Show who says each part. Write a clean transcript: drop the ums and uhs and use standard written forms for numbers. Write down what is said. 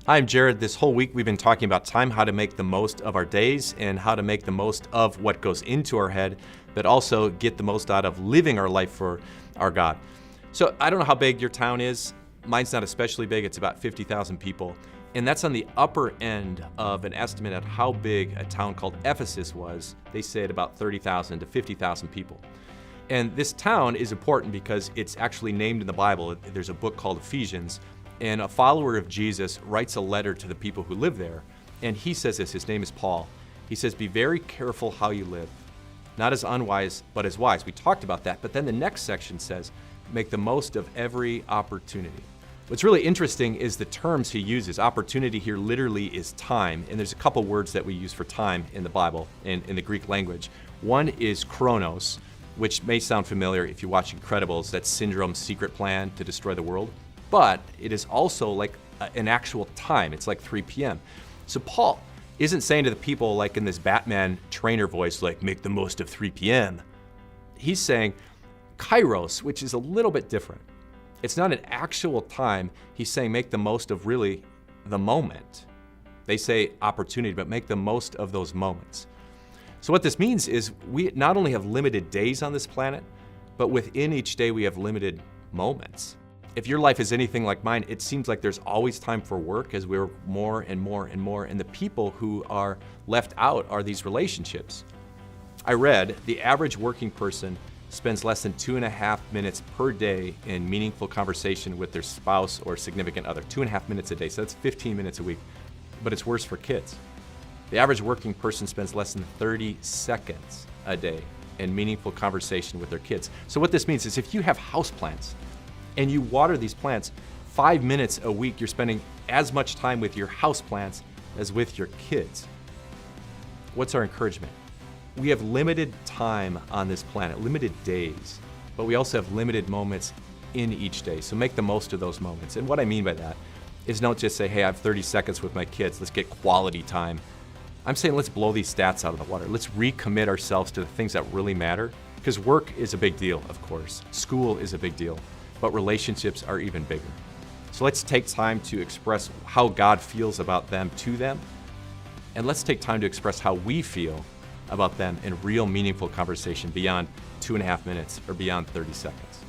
Speaker 1: Hi, I'm Jared. This whole week we've been talking about time, how to make the most of our days, and how to make the most of what goes into our head, but also get the most out of living our life for our God. So I don't know how big your town is. Mine's not especially big. It's about 50,000 people. And that's on the upper end of an estimate of how big a town called Ephesus was. They say at about 30,000 to 50,000 people. And this town is important because it's actually named in the Bible. There's a book called Ephesians. And a follower of Jesus writes a letter to the people who live there. And he says this, his name is Paul. He says, be very careful how you live, not as unwise, but as wise. We talked about that. But then the next section says, make the most of every opportunity. What's really interesting is the terms he uses. Opportunity here literally is time. And there's a couple words that we use for time in the Bible, in the Greek language. One is chronos, which may sound familiar if you watch Incredibles. That's Syndrome's secret plan to destroy the world. But it is also like an actual time. It's like 3 p.m. So Paul isn't saying to the people like in this Batman trainer voice, like make the most of 3 p.m. He's saying kairos, which is a little bit different. It's not an actual time. He's saying make the most of really the moment. They say opportunity, but make the most of those moments. So what this means is we not only have limited days on this planet, but within each day we have limited moments. If your life is anything like mine, it seems like there's always time for work as we're more and more and more, and the people who are left out are these relationships. I read the average working person spends less than 2.5 minutes per day in meaningful conversation with their spouse or significant other. 2.5 minutes a day, so that's 15 minutes a week. But it's worse for kids. The average working person spends less than 30 seconds a day in meaningful conversation with their kids. So what this means is if you have houseplants, and you water these plants, 5 minutes a week, you're spending as much time with your houseplants as with your kids. What's our encouragement? We have limited time on this planet, limited days, but we also have limited moments in each day. So make the most of those moments. And what I mean by that is don't just say, hey, I have 30 seconds with my kids, let's get quality time. I'm saying let's blow these stats out of the water. Let's recommit ourselves to the things that really matter, because work is a big deal, of course. School is a big deal. But relationships are even bigger. So let's take time to express how God feels about them to them, and let's take time to express how we feel about them in real meaningful conversation beyond 2.5 minutes or beyond 30 seconds.